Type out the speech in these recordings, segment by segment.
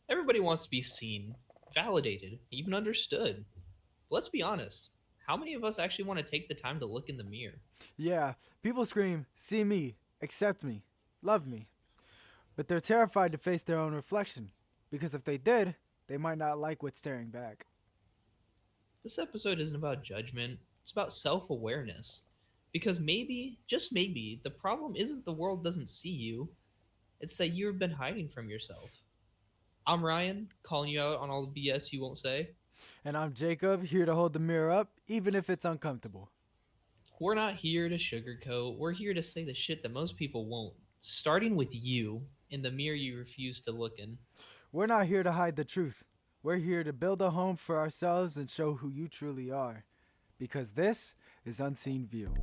Everybody wants to be seen, validated, even understood. But let's be honest. How many of us actually want to take the time to look in the mirror? Yeah, people scream, see me, accept me, love me. But they're terrified to face their own reflection. Because if they did, they might not like what's staring back. This episode isn't about judgment, it's about self awareness. Because maybe, just maybe, the problem isn't the world doesn't see you, it's that you've been hiding from yourself. I'm Ryan, calling you out on all the BS you won't say. And I'm Jacob, here to hold the mirror up, even if it's uncomfortable. We're not here to sugarcoat, we're here to say the shit that most people won't. Starting with you, in the mirror you refuse to look in. We're not here to hide the truth. We're here to build a home for ourselves and show who you truly are. Because this is Unseen View.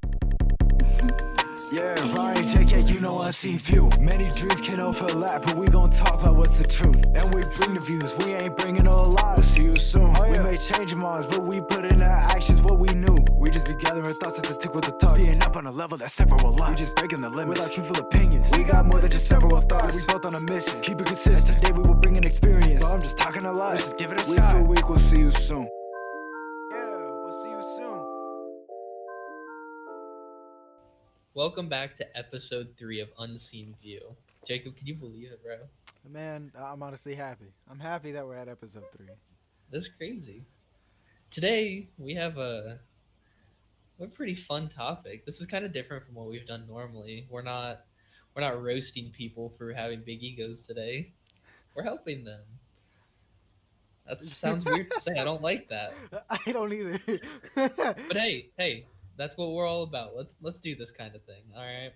Yeah, Ryan, JK, you know Unseen View. Many dreams can overlap, but we gon' talk about what's the truth. And we bring the views, we ain't bringing no lies. We'll see you soon. We may change minds, but we put in our actions what we knew. We just be gathering thoughts at the tick with the talk. Being up on a level that's separate with life. We just breaking the limits with our truthful opinions. We got more than just several thoughts. We both on a mission. Keep it consistent. Today we will bring an experience. But I'm just talking a lot. Let's just give it a shot. Week for week, we'll see you soon. Yeah, we'll see you soon. Welcome back to episode 3 of Unseen View. Jacob, can you believe it, bro? Man, I'm honestly happy. I'm happy that we're at episode 3. That's crazy. Today we have a pretty fun topic. This is kind of different from what we've done normally. We're not roasting people for having big egos today. We're helping them. That sounds weird to say. I don't like that. I don't either. But hey, that's what we're all about. Let's do this kind of thing. All right.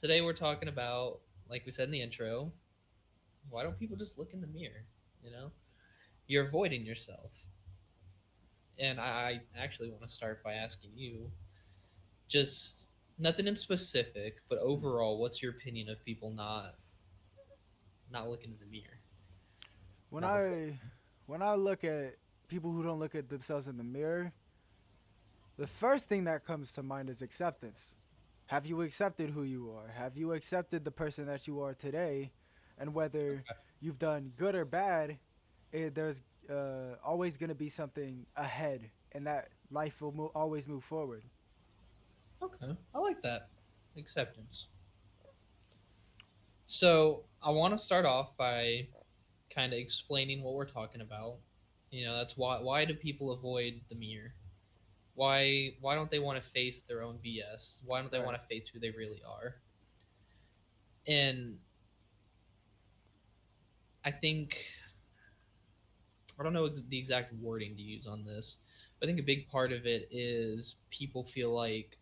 Today we're talking about, like we said in the intro, why don't people just look in the mirror? You know, you're avoiding yourself. And I actually want to start by asking you, just nothing in specific, but overall, what's your opinion of people not looking in the mirror, when not I reflecting? when I look at people who don't look at themselves in the mirror, the first thing that comes to mind is acceptance. Have you accepted who you are? Have you accepted the person that you are today? And whether you've done good or bad, there's always going to be something ahead, and that life will always move forward. Okay, I like that acceptance. So I want to start off by kind of explaining what we're talking about. That's why do people avoid the mirror? Why don't they want to face their own BS? Why don't they Right. want to face who they really are? And I think I don't know the exact wording to use on this, but I think a big part of it is people feel like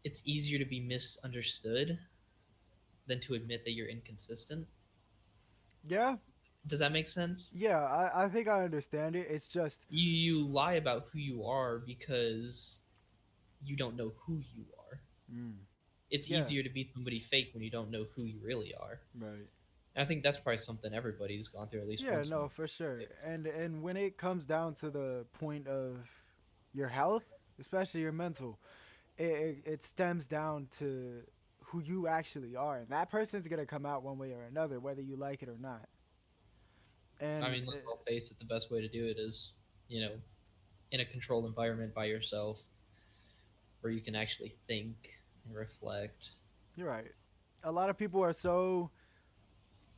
it's easier to be misunderstood than to admit that you're inconsistent. Yeah. Does that make sense? Yeah. I think I understand it. It's just. You lie about who you are because you don't know who you are. Mm, It's yeah. easier to be somebody fake when you don't know who you really are. Right. And I think that's probably something everybody's gone through at least Yeah, once in no, for sure. life. And when it comes down to the point of your health, especially your mental, it stems down to who you actually are, and that person's gonna come out one way or another, whether you like it or not. I And mean, let's all face it. The best way to do it is, you know, in a controlled environment by yourself, where you can actually think and reflect. you're right. A lot of people are so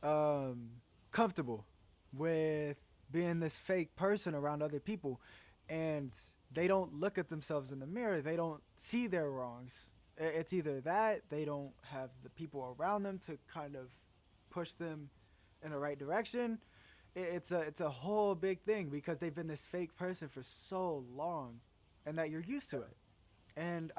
um, comfortable with being this fake person around other people, and they don't look at themselves in the mirror. They don't see their wrongs. It's either that they don't have the people around them to kind of push them in the right direction. It's a whole big thing because they've been this fake person for so long, and that you're used to it. And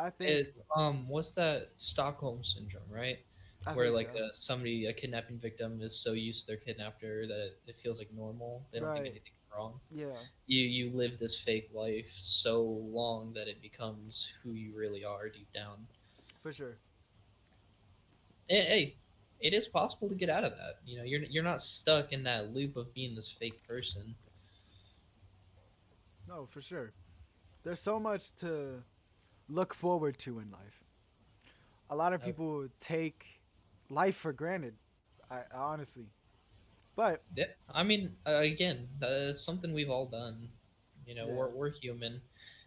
What's that Stockholm syndrome, right? I Where think like so. a kidnapping victim is so used to their kidnapper that it feels like normal. They don't think Right. anything's wrong. Yeah. You live this fake life so long that it becomes who you really are deep down. For sure. Hey, it is possible to get out of that. You're not stuck in that loop of being this fake person. No, for sure. There's so much to look forward to in life. A lot of Okay. people take life for granted. Honestly, But Yeah, I mean, again, that's something we've all done. yeah, We're human.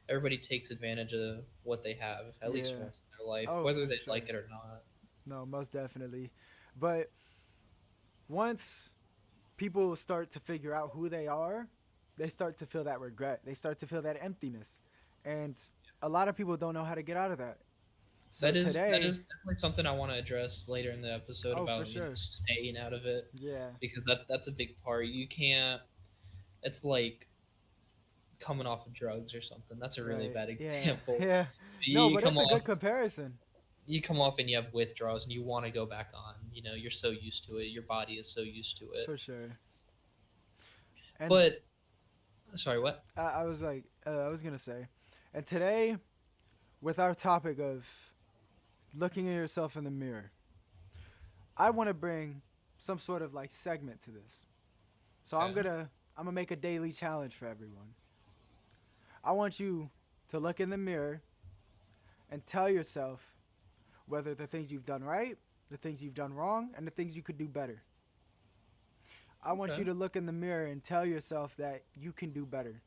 Everybody takes advantage of what they have at least yeah. once in their life, Oh, whether for they sure. like it or not. No, most definitely. But once people start to figure out who they are, they start to feel that regret. They start to feel that emptiness. And a lot of people don't know how to get out of that. So That today, is definitely something I want to address later in the episode oh, for about sure. staying out of it, Yeah, because that's a big part. You can't. It's like coming off of drugs or something. That's a really right. bad Yeah, example. yeah. You, No, you but come it's a off good comparison. you come off and you have withdrawals and you want to go back on. You're so used to it. Your body is so used to it. For sure. And But sorry, what? I was like, I was going to say, and today, with our topic of looking at yourself in the mirror, I want to bring some sort of like segment to this. So Okay. I'm gonna make a daily challenge for everyone. I want you to look in the mirror and tell yourself whether the things you've done right, the things you've done wrong, and the things you could do better. I want Okay. you to look in the mirror and tell yourself that you can do better.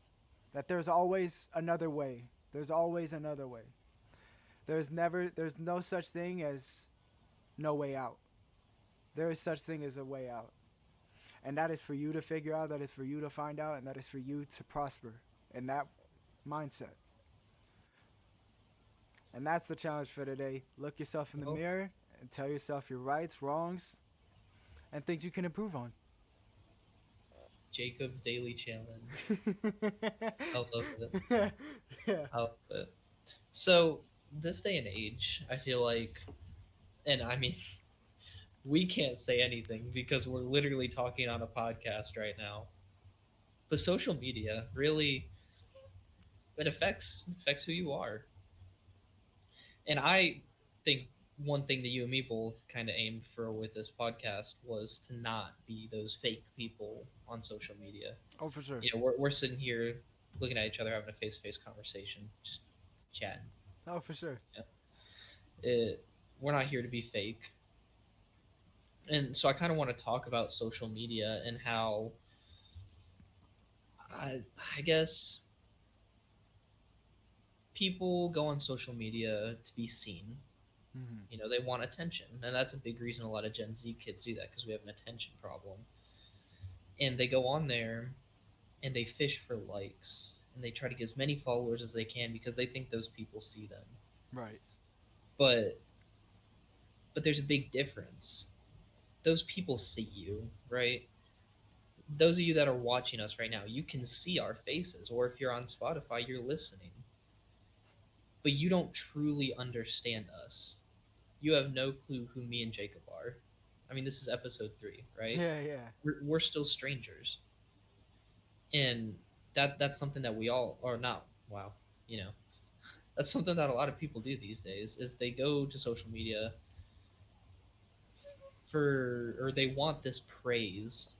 That there's always another way. There's always another way. There's no such thing as no way out. There is such thing as a way out. And that is for you to figure out, that is for you to find out, and that is for you to prosper in that mindset. And that's the challenge for today. Look yourself in the Well, mirror and tell yourself your rights, wrongs, and things you can improve on. Jacob's daily challenge. I love it. Yeah. I love it. So this day and age, I feel like, and I mean, we can't say anything because we're literally talking on a podcast right now. But social media really it affects who you are. And I think one thing that you and me both kind of aimed for with this podcast was to not be those fake people on social media. Oh, for sure. We're sitting here looking at each other, having a face to face conversation, just chatting. Oh, for sure. Yeah. It, we're not here to be fake. And so I kind of want to talk about social media and how I, I guess people go on social media to be seen. Hmm. They want attention, and that's a big reason a lot of Gen Z kids do that because we have an attention problem. And they go on there and they fish for likes and they try to get as many followers as they can because they think those people see them. Right. But there's a big difference. Those people see you, right? Those of you that are watching us right now, you can see our faces, or if you're on Spotify, you're listening. But you don't truly understand us. You have no clue who me and Jacob are. I mean, this is episode 3, right? Yeah, yeah. We're still strangers, and that's something that we all are not. Wow, you know, that's something that a lot of people do these days. Is they go to social media or they want this praise,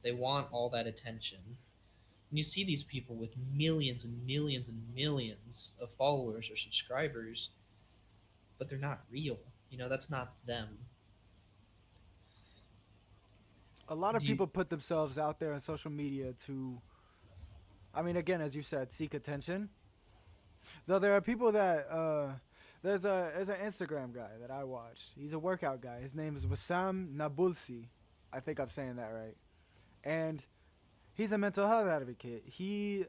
they want all that attention. And you see these people with millions and millions and millions of followers or subscribers, but they're not real. That's not them. A lot of Do you? people put themselves out there on social media to, I mean, again, as you said, seek attention. Though there are people that, there's an Instagram guy that I watch. He's a workout guy. His name is Wassam Nabulsi. I think I'm saying that right. And he's a mental health advocate.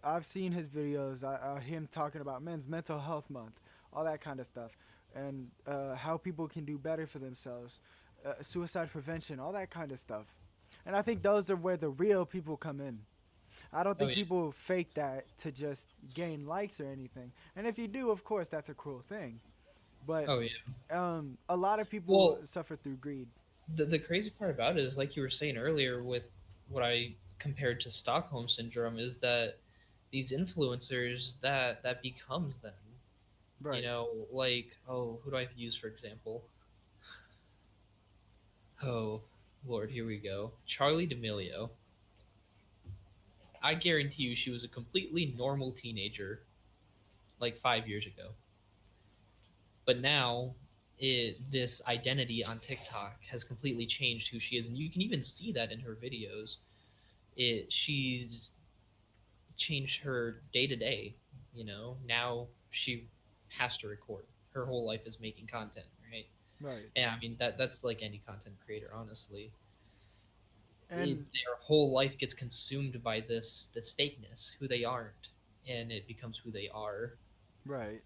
I've seen his videos, him talking about Men's Mental Health Month, all that kind of stuff, and how people can do better for themselves, suicide prevention, all that kind of stuff. And I think those are where the real people come in. I don't Oh think yeah. people fake that to just gain likes or anything. And if you do, of course, that's a cruel thing. But Oh yeah. a lot of people Well, suffer through greed. the crazy part about it is, like you were saying earlier, with what I compared to Stockholm syndrome, is that these influencers that becomes them. Right. Like, oh, who do I use for example? Oh, Lord, here we go. Charlie D'Amelio. I guarantee you she was a completely normal teenager like 5 years ago. But now this identity on TikTok has completely changed who she is, and you can even see that in her videos. She's changed her day to day. You know, now she has to record. Her whole life is making content, right? Right. And I mean that's like any content creator, honestly. And Their whole life gets consumed by this fakeness, who they aren't, and it becomes who they are. right.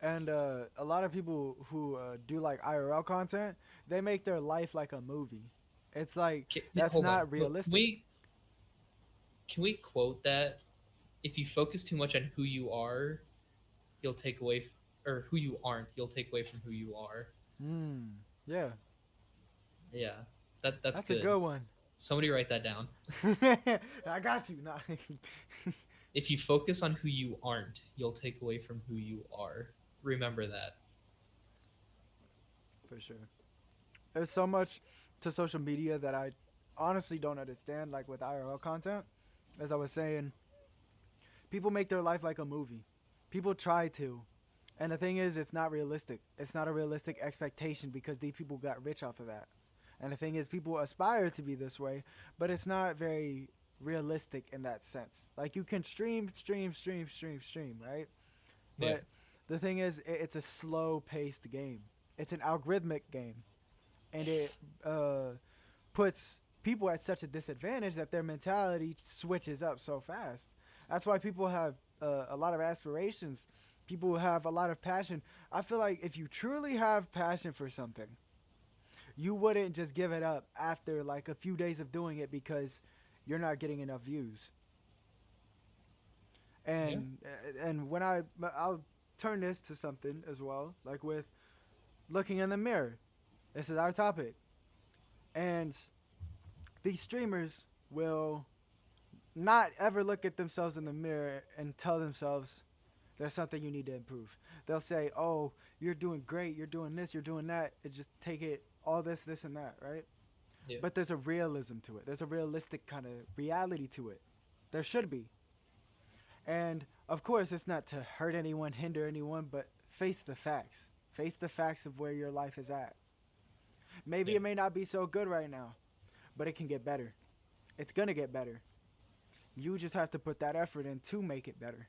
And a lot of people who do like IRL content, they make their life like a movie. It's like that's Hold on, not can realistic. we quote that? If you focus too much on who you are, you'll take away or who you aren't, you'll take away from who you are. Yeah, Yeah, that's that's a good. good one. Somebody write that down. I got you. Nah. If you focus on who you aren't, you'll take away from who you are. Remember that. For sure. There's so much to social media that I honestly don't understand, like with IRL content. As I was saying, people make their life like a movie. People try to. And the thing is, it's not realistic. It's not a realistic expectation because these people got rich off of that. And the thing is, people aspire to be this way, but it's not very realistic in that sense. Like you can stream, right? Yeah. But the thing is, it's a slow paced game. It's an algorithmic game, and it puts people at such a disadvantage that their mentality switches up so fast. That's why people have a lot of aspirations. People have a lot of passion. I feel like if you truly have passion for something, you wouldn't just give it up after like a few days of doing it because you're not getting enough views. Yeah. And when I'll turn this to something as well, like with looking in the mirror. This is our topic. And these streamers will not ever look at themselves in the mirror and tell themselves there's something you need to improve. They'll say, "Oh, you're doing great. You're doing this. You're doing that." And just take it all this and that, right? Yeah. But there's a realism to it. There's a realistic kind of reality to it. There should be. And of course, it's not to hurt anyone, hinder anyone, but face the facts. Face the facts of where your life is at. Maybe Yeah. it may not be so good right now, but it can get better. It's gonna get better. You just have to put that effort in to make it better.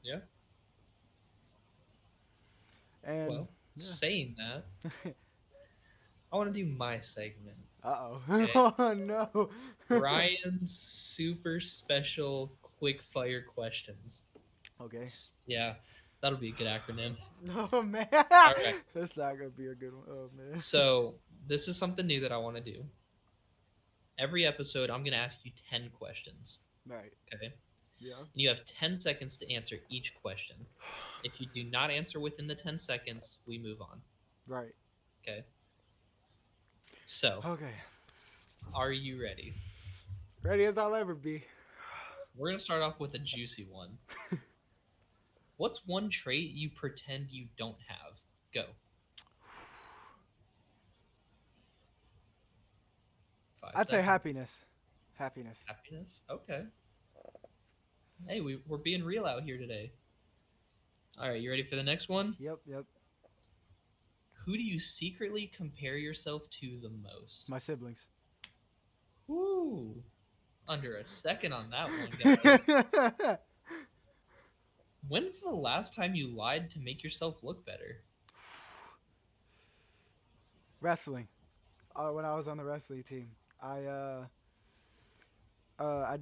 Yeah. And Well, yeah. saying that, I want to do my segment. Uh Okay. oh. Oh no. Ryan's super special quick fire questions. Okay. Yeah, that'll be a good acronym. Oh man. All right. That's not gonna be a good one. Oh man. So, this is something new that I want to do. Every episode, I'm going to ask you 10 questions. Right. Okay. Yeah. And you have 10 seconds to answer each question. If you do not answer within the 10 seconds, we move on. Right. Okay. So, Okay. are you ready? Ready as I'll ever be. We're going to start off with a juicy one. What's one trait you pretend you don't have? Go. 5 I'd say seconds. happiness. Happiness. Happiness? Okay. Hey, we're being real out here today. All right, you ready for the next one? Yep. Yep. Who do you secretly compare yourself to the most? My siblings. Woo! Under a second on that one, guys. When's the last time you lied to make yourself look better? Wrestling. When I was on the wrestling team, I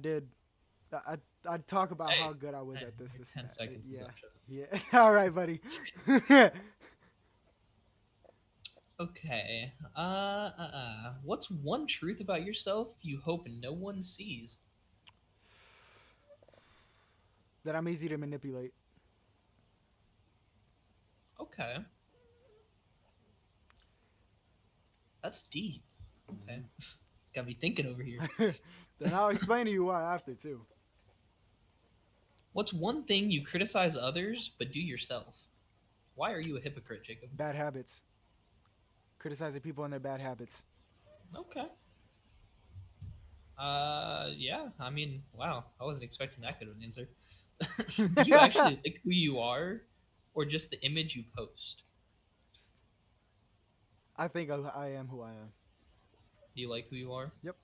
did. I talk about Hey, how good I was hey, at this, your this, 10 and that. seconds is Yeah, up. Shut yeah. All right, buddy. up. Okay. What's one truth about yourself you hope no one sees? That I'm easy to manipulate. Okay. That's deep. Okay. Got me thinking over here. Then I'll explain to you why after too. What's one thing you criticize others but do yourself? Why are you a hypocrite, Jacob? Bad habits. Criticizing people and their bad habits. Okay. Yeah. I mean, wow. I wasn't expecting that good of an answer. Do you actually like who you are? or just the image you post? Just, I think I am who I am. Do you like who you are? Yep.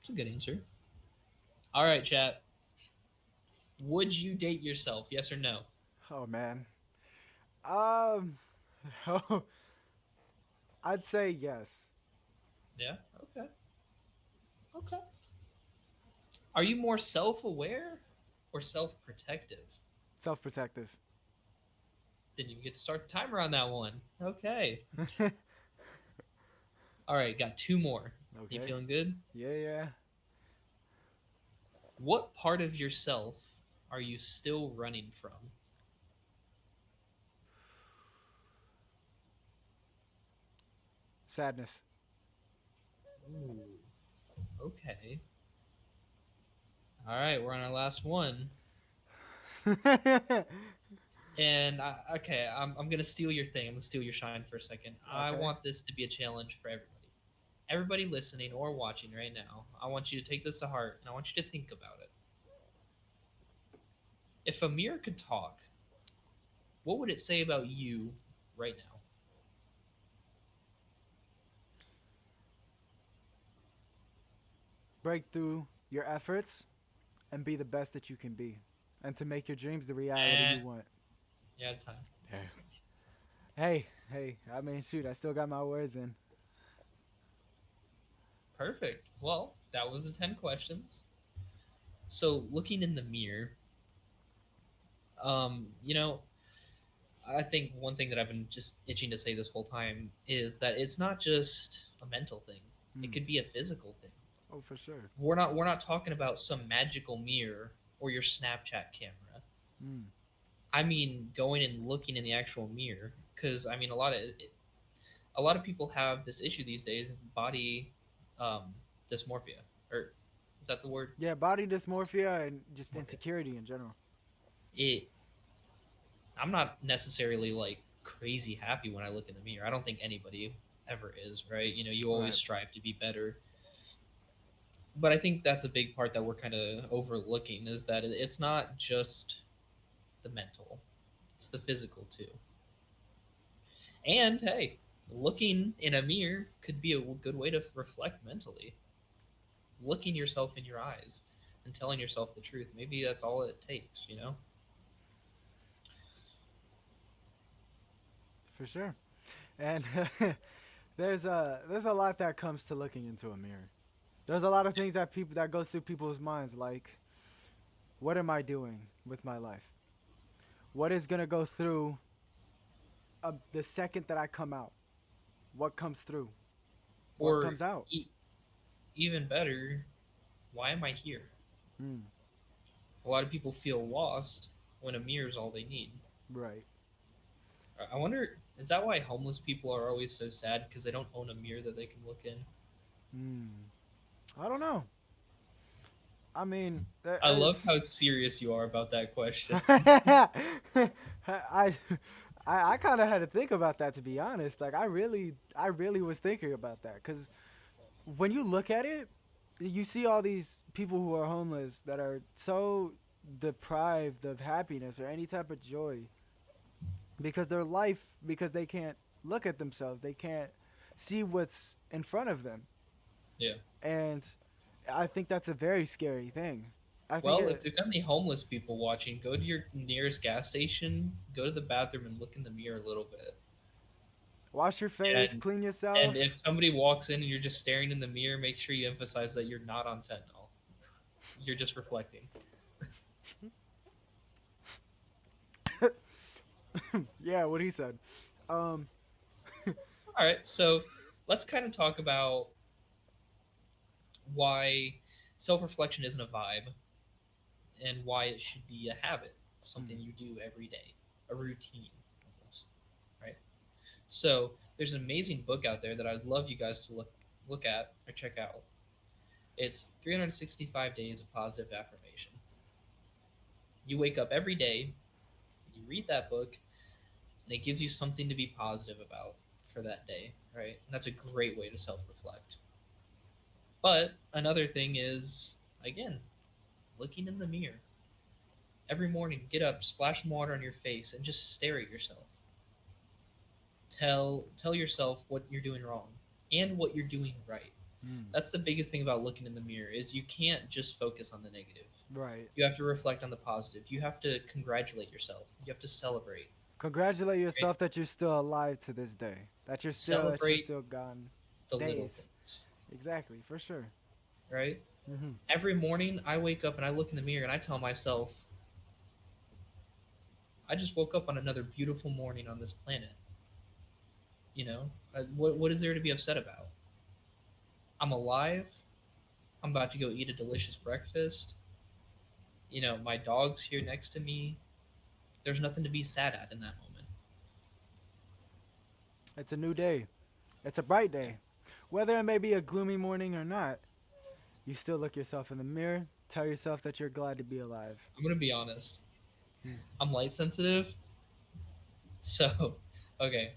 It's a good answer. All right, chat. Would you date yourself? Yes or no? Oh man. Um. Oh, I'd say yes. Yeah. Okay. Okay. Are you more self-aware or self-protective? Self-protective. Didn't even get to start the timer on that one. Okay. All right, got two more. You Okay. feeling good? Yeah, yeah. What part of yourself are you still running from? Sadness. Ooh, okay. All right, we're on our last one. And okay, I'm gonna steal your thing. I'm gonna steal your shine for a second. I Okay. want this to be a challenge for everybody. Everybody listening or watching right now, I want you to take this to heart and I want you to think about it. If a mirror could talk, what would it say about you right now? Break through your efforts and be the best that you can be, and to make your dreams the reality Eh, you want. you have time. Yeah. Hey, hey. I mean, shoot. I still got my words in. Perfect. Well, that was the 10 questions. So, looking in the mirror, you know, I think one thing that I've been just itching to say this whole time is that it's not just a mental thing. It Hmm. could be a physical thing. Oh, for sure. We're not talking about some magical mirror or your Snapchat camera. Hmm. I mean, going and looking in the actual mirror because I mean a lot of people have this issue these days, body um, dysmorphia, or is that the word? Yeah, body dysmorphia and just Dysmorphia. insecurity in general. It. I'm not necessarily like crazy happy when I look in the mirror. I don't think anybody ever is, right? You always Right. strive to be better. But I think that's a big part that we're kind of overlooking is that it's not just the mental, it's the physical too. And hey, looking in a mirror could be a good way to reflect mentally. Looking yourself in your eyes and telling yourself the truth. Maybe that's all it takes. For sure. And there's a lot that comes to looking into a mirror. There's a lot of things that goes through people's minds, like, what am I doing with my life? What is gonna go through the second that I come out? What comes through? What Or comes out? e- even better, why am I here? Hmm. A lot of people feel lost when a mirror is all they need. Right. I wonder, is that why homeless people are always so sad because they don't own a mirror that they can look in? Hmm. I don't know. I mean, I as love how serious you are about that question. I I I kind of had to think about that, to be honest. Like I really was thinking about that because when you look at it, you see all these people who are homeless that are so deprived of happiness or any type of joy because they can't look at themselves, they can't see what's in front of them, Yeah. and I think that's a very scary thing. I think Well, if it there's any homeless people watching, go to your nearest gas station, go to the bathroom, and look in the mirror a little bit. wash your face, And clean and yourself. if somebody walks in and you're just staring in the mirror, make sure you emphasize that you're not on fentanyl. You're just reflecting. Yeah, what he said. Um, All right, so let's kind of talk about why self-reflection isn't a vibe and why it should be a habit, something mm, you do every day, a routine, almost, right? So there's an amazing book out there that I'd love you guys to look at or check out. It's 365 Days of Positive Affirmation. You wake up every day, you read that book, and it gives you something to be positive about for that day, right? And that's a great way to self-reflect. But another thing is, again, looking in the mirror. Every morning, get up, splash some water on your face, and just stare at yourself. Tell yourself what you're doing wrong and what you're doing right. Mm. That's the biggest thing about looking in the mirror is you can't just focus on the negative. Right. You have to reflect on the positive. You have to congratulate yourself. You have to celebrate. Congratulate Right? yourself that you're still alive to this day. That you're Celebrate still gone the little days. things. Exactly, for sure. Right? Hmm. Every morning I wake up and I look in the mirror and I tell myself, I just woke up on another beautiful morning on this planet. You know, what is there to be upset about? I'm alive. I'm about to go eat a delicious breakfast. My dog's here next to me. There's nothing to be sad at in that moment. It's a new day. It's a bright Yeah. day. Whether it may be a gloomy morning or not, you still look yourself in the mirror, tell yourself that you're glad to be alive. I'm gonna be honest. Mm. I'm light sensitive, so okay.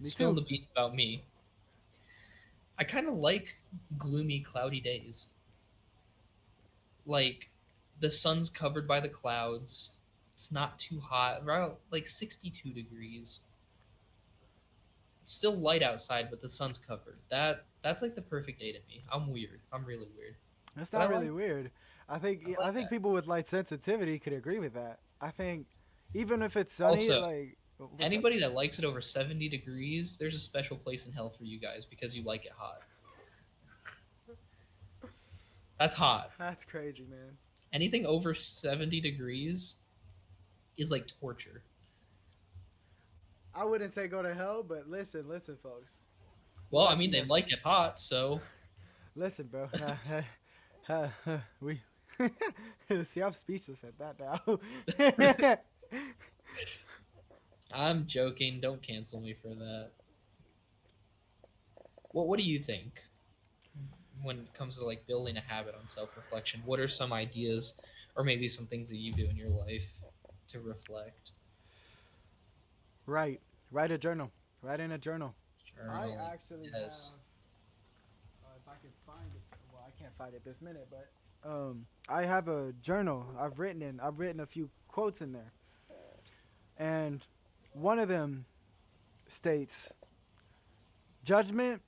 Me Spilling too. the beans about me. I kind of like gloomy, cloudy days. Like the sun's covered by the clouds. It's not too hot. Around like 62 degrees. It's still light outside, but the sun's covered. That's like the perfect day to me. I'm weird. I'm really weird, It's but I not really like weird. I think I I like think that. people with light sensitivity could agree with that. I think even if it's sunny, Also, like what's up? anybody that likes it over 70 degrees, there's a special place in hell for you guys because you like it hot. That's hot. That's crazy, man. Anything over 70 degrees is like torture. I wouldn't say go to hell, but listen, folks. Well, I Watch mean, me they as like it hot, so listen, bro. We see, I'm speechless at that now. I'm joking. Don't cancel me for that. What do you think when it comes to like building a habit on self-reflection? What are some ideas or maybe some things that you do in your life to reflect? Right, write a journal. Write in a journal. I Journaling. actually have. Yes. If I can find it, well, I can't find it this minute, but I have a journal I've written a few quotes in there, and one of them states, "Judgment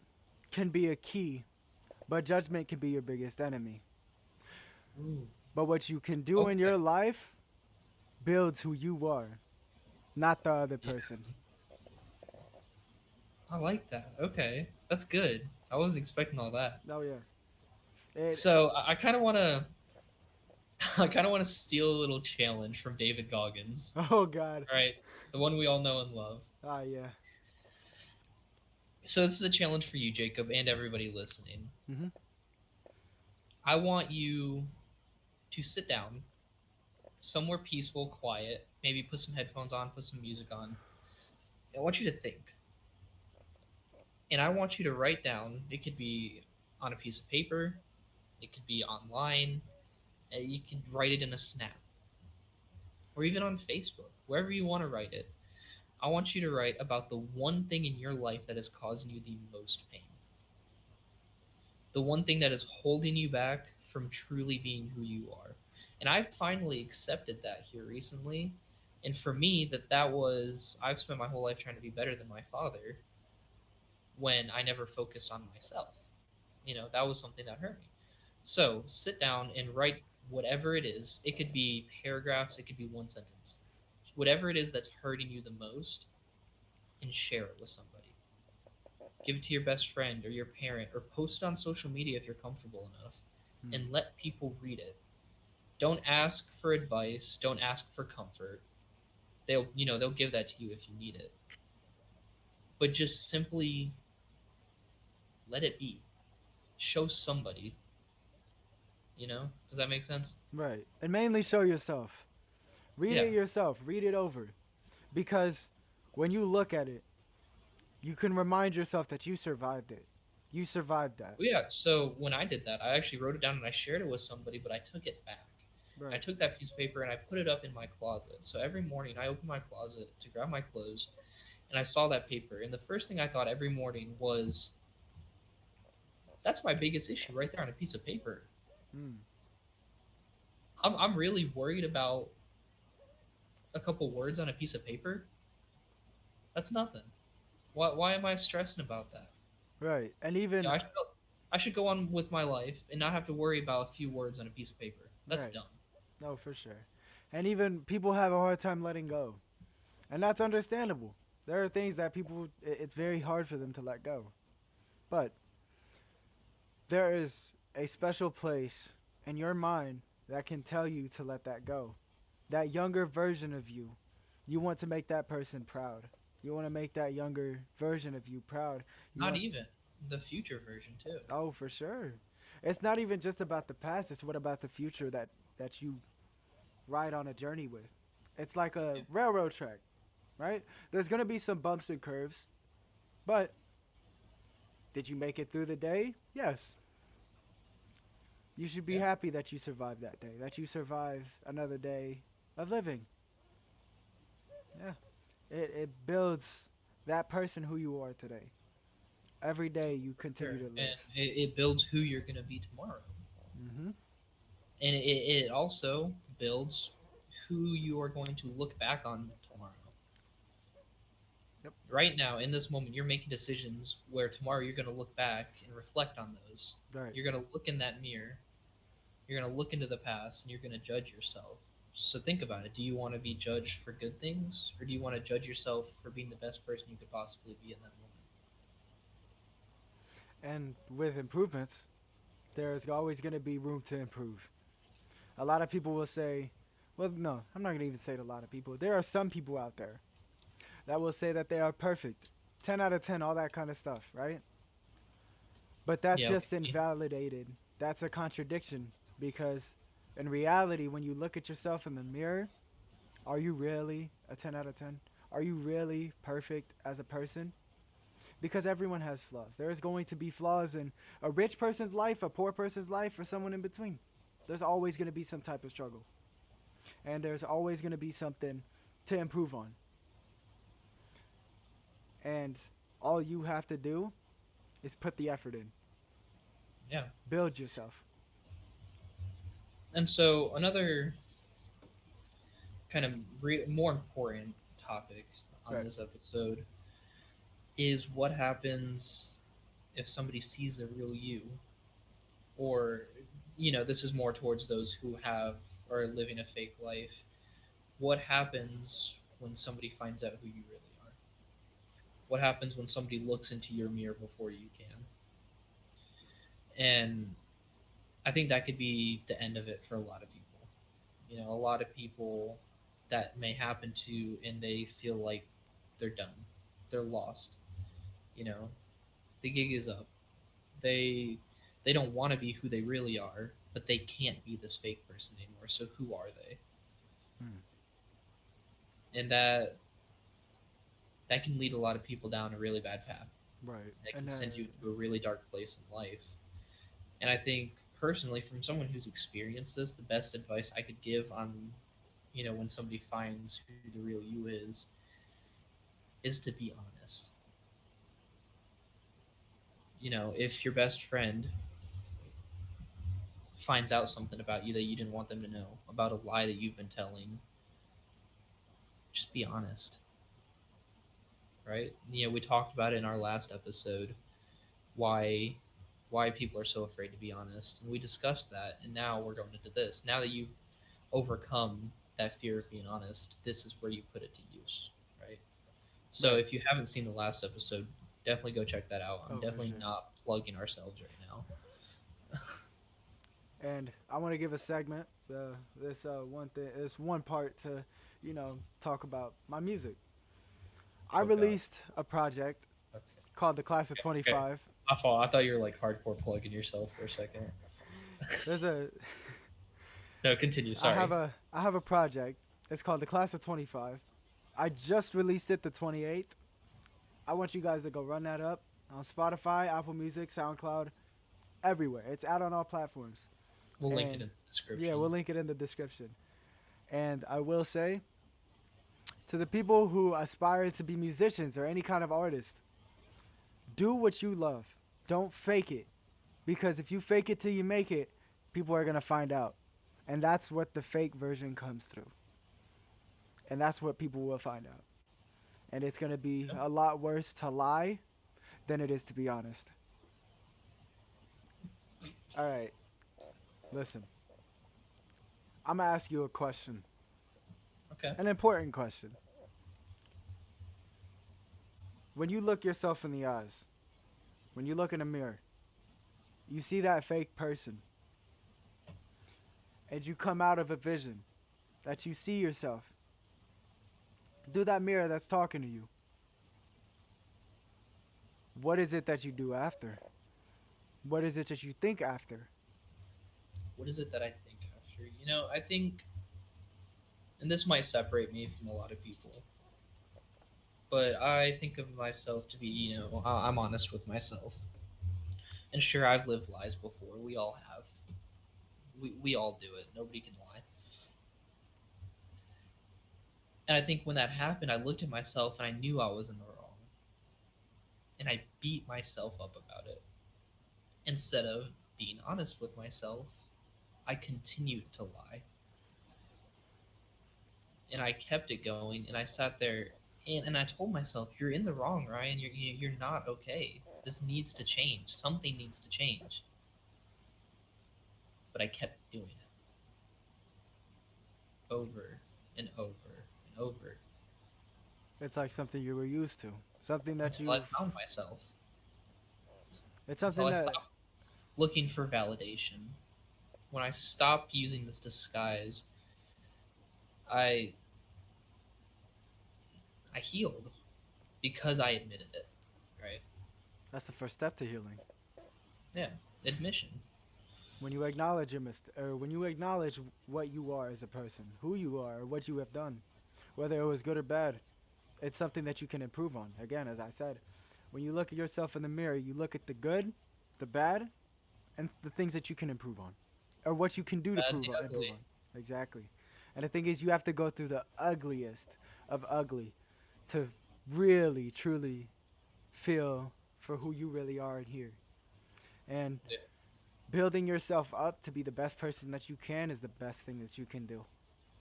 can be a key, but judgment can be your biggest enemy. Ooh. But what you can do in Okay. your life builds who you are, not the other Yeah. person." I like that. Okay. That's good. I wasn't expecting all that. Oh yeah. It. So I kind of want to I kind of want to steal a little challenge from David Goggins. Oh God. All right, the one we all know and love. Ah yeah. So this is a challenge for you, Jacob, and everybody listening. Mhm. I want you to sit down somewhere peaceful, quiet. Maybe put some headphones on, put some music on. I want you to think, and I want you to write down. It could be on a piece of paper. It could be online. You could write it in a snap, or even on Facebook, wherever you want to write it. I want you to write about the one thing in your life that is causing you the most pain. The one thing that is holding you back from truly being who you are. And I've finally accepted that here recently. And for me, that was I've spent my whole life trying to be better than my father when I never focused on myself. That was something that hurt me. So sit down and write whatever it is. It could be paragraphs, it could be one sentence. Whatever it is that's hurting you the most, and share it with somebody. Give it to your best friend or your parent, or post it on social media if you're comfortable enough, Hmm. and let people read it. Don't ask for advice, don't ask for comfort. They'll give that to you if you need it. But just simply let it be. Show somebody, Does that make sense? Right. And mainly show yourself. Read Yeah. it yourself. Read it over. Because when you look at it, you can remind yourself that you survived it. You survived that. Well, yeah. So when I did that, I actually wrote it down and I shared it with somebody, but I took it back. I Right. took that piece of paper and I put it up in my closet. So every morning I opened my closet to grab my clothes and I saw that paper. And the first thing I thought every morning was, that's my biggest issue right there on a piece of paper. Mm. I'm really worried about. a couple words on a piece of paper, that's nothing. Why am I stressing about that? Right. And You even know, I should go on with my life and not have to worry about a few words on a piece of paper. That's right. dumb. No, for sure. And even people have a hard time letting go. And that's understandable. There are things that people it's very hard for them to let go. But there is a special place in your mind that can tell you to let that go. That younger version of you, you want to make that person proud. You want to make that younger version of you proud. You Not want, even the future version too. oh, for sure. It's not even just about the past. It's what about the future that you ride on a journey with. It's like a Yeah. railroad track, right? There's gonna be some bumps and curves, but did you make it through the day? Yes. You should be Yeah. happy that you survived that day, that you survived another day of living. Yeah. It builds that person who you are today. Every day you continue Sure. to And live. it builds who you're gonna be tomorrow. Mm-hmm. And it also builds who you are going to look back on tomorrow. Yep. Right now, in this moment, you're making decisions where tomorrow you're going to look back and reflect on those. Right. You're going to look in that mirror, you're going to look into the past, and you're going to judge yourself. So think about it. Do you want to be judged for good things, or do you want to judge yourself for being the best person you could possibly be in that moment? And with improvements, there's always going to be room to improve. A lot of people will say, well, no, I'm not going to even say it a lot of people. There are some people out there that will say that they are perfect. 10 out of 10, all that kind of stuff, right? But that's Yeah, just okay. invalidated. That's a contradiction because in reality, when you look at yourself in the mirror, are you really a 10 out of 10? Are you really perfect as a person? Because everyone has flaws. There is going to be flaws in a rich person's life, a poor person's life, or someone in between. There's always going to be some type of struggle. And there's always going to be something to improve on. And all you have to do is put the effort in. Yeah. Build yourself. And so another kind of more important topic on Right. this episode is what happens if somebody sees the real you, or this is more towards those who have are living a fake life. What happens when somebody finds out who you really are? What happens when somebody looks into your mirror before you can? And I think that could be the end of it for a lot of people. A lot of people that may happen to, and they feel like they're done, they're lost. you know the gig is up. They don't want to be who they really are, but they can't be this fake person anymore. So who are they? Mm. And that can lead a lot of people down a really bad path. Right. That can And send you to a really dark place in life. And I think personally, from someone who's experienced this, the best advice I could give on when somebody finds who the real you is to be honest. If your best friend finds out something about you that you didn't want them to know, about a lie that you've been telling, just be honest, right? We talked about it in our last episode, why people are so afraid to be honest, and we discussed that. And now we're going into this. Now that you've overcome that fear of being honest, this is where you put it to use, right? So right. if you haven't seen the last episode, definitely go check that out. I'm Oh, for definitely sure. not plugging ourselves right now. And I want to give a segment, this one part to, talk about my music. I Oh god. released a project Okay. called the Class of Okay. 25. My fault. I thought you were like hardcore plugging yourself for a second. There's a No, continue. I have Sorry. a project. It's called the Class of 25. I just released it the 28th. I want you guys to go run that up on Spotify, Apple Music, SoundCloud, everywhere. It's out on all platforms. We'll link it And in the yeah, description. we'll link it in the description. And I will say to the people who aspire to be musicians or any kind of artist, do what you love. Don't fake it. Because if you fake it till you make it, people are going to find out. And that's what the fake version comes through. And that's what people will find out. And it's going to be a lot worse to lie than it is to be honest. All right, listen. I'm going to ask you a question, Okay. an important question. When you look yourself in the eyes, when you look in a mirror, you see that fake person, and you come out of a vision that you see yourself through that mirror that's talking to you. What is it that you do after? What is it that you think after? What is it that I think after? I think, and this might separate me from a lot of people, but I think of myself to be, I'm honest with myself. And sure, I've lived lies before. We all have. We all do it. Nobody can lie. And I think when that happened, I looked at myself and I knew I was in the wrong. And I beat myself up about it. Instead of being honest with myself, I continued to lie. And I kept it going. And I sat there and I told myself, "You're in the wrong, Ryan. You're not okay. This needs to change. Something needs to change." But I kept doing it over and over and over It's like something you were used to, something that until I you've. found myself. It's Until something I that. stopped looking for validation. When I stopped using this disguise, I I healed because I admitted it. Right? That's the first step to healing. Yeah. Admission. When you acknowledge your or when you acknowledge what you are as a person, who you are, or what you have done, whether it was good or bad, it's something that you can improve on. Again, as I said, when you look at yourself in the mirror, you look at the good, the bad, and the things that you can improve on, or what you can do to Bad, the improve ugly. on. Exactly. And the thing is, you have to go through the ugliest of ugly to really, truly feel for who you really are in here. And Yeah. building yourself up to be the best person that you can is the best thing that you can do.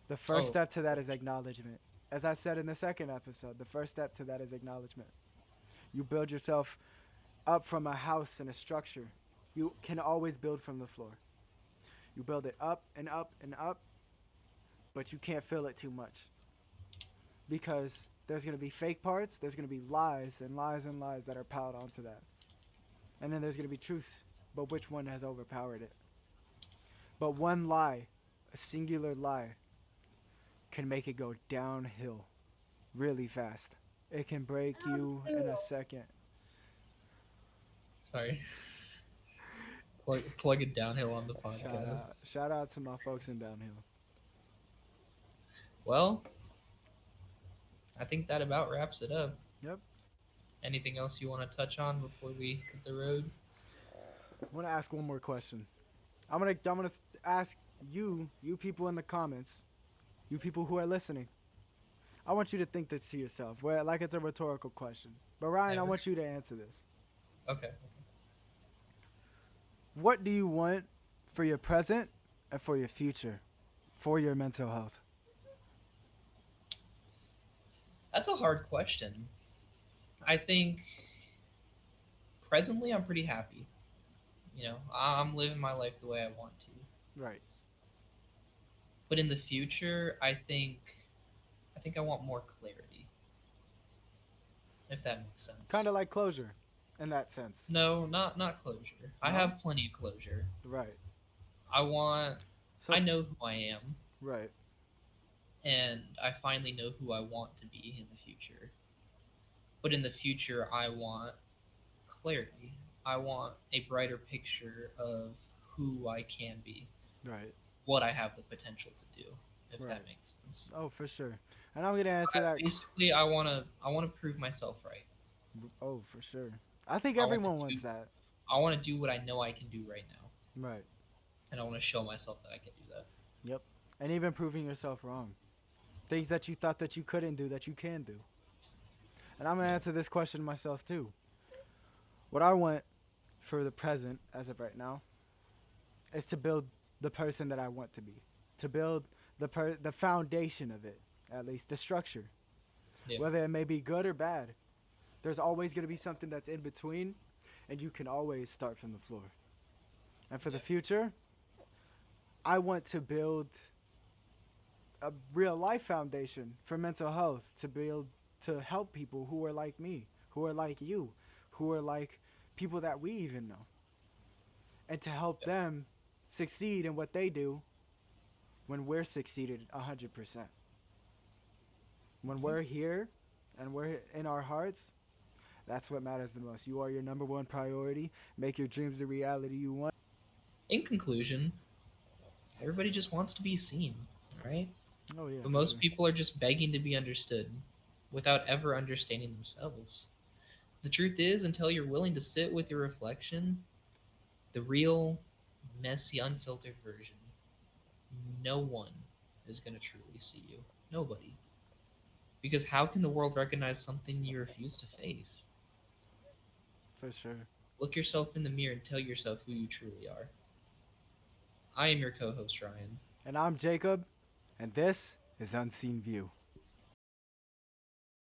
The first Oh, step to that is acknowledgement. As I said in the second episode, the first step to that is acknowledgement. You build yourself up from a house and a structure. You can always build from the floor. You build it up and up and up, but you can't fill it too much because there's going to be fake parts, there's going to be lies and lies and lies that are piled onto that. And then there's going to be truth, but which one has overpowered it? But one lie, a singular lie, can make it go downhill really fast. It can break you in a second. sorry. Plug it downhill on the Shout out. podcast. Shout out to my folks in Downhill. Well, I think that about wraps it up. Yep. Anything else you want to touch on before we hit the road? I want to ask one more question. I'm gonna ask you people in the comments, you people who are listening. I want you to think this to yourself. Well, like it's a rhetorical question. But Ryan, I Never. want you to answer this. Okay. What do you want for your present and for your future, for your mental health? That's a hard question. I think presently I'm pretty happy. I'm living my life the way I want to. Right. But in the future, I think I want more clarity, if that makes sense. Kind of like closure in that sense. No, not closure. I No? have plenty of closure. Right. I want So I know who I am, right. and I finally know who I want to be in the future. But in the future, I want clarity. I want a brighter picture of who I can be, Right. what I have the potential to do, if Right. that makes sense. Oh, for sure. And I'm gonna answer that. Basically, I want to prove myself right. Oh, for sure. I think I want to everyone do wants that. I want to do what I know I can do right now, Right. and I want to show myself that I can do that. Yep. And even proving yourself wrong. Things that you thought that you couldn't do that you can do. And I'm gonna Yeah. answer this question myself too. What I want for the present, as of right now, is to build the person that I want to be. To build the foundation of it, at least the structure. Yeah. Whether it may be good or bad, there's always going to be something that's in between, and you can always start from the floor. And for the future, I want to build a real life foundation for mental health, to help people who are like me, who are like you, who are like people that we even know, and to help them succeed in what they do when we're succeeded 100%. When we're here and we're in our hearts, that's what matters the most. You are your number one priority. Make your dreams the reality you want. In conclusion, everybody just wants to be seen, right? Oh yeah, But for most sure. people are just begging to be understood without ever understanding themselves. The truth is, until you're willing to sit with your reflection, the real, messy, unfiltered version, no one is going to truly see you. Nobody. Because how can the world recognize something you refuse to face? For sure. Look yourself in the mirror and tell yourself who you truly are. I am your co host, Ryan. And I'm Jacob, and this is Unseen View.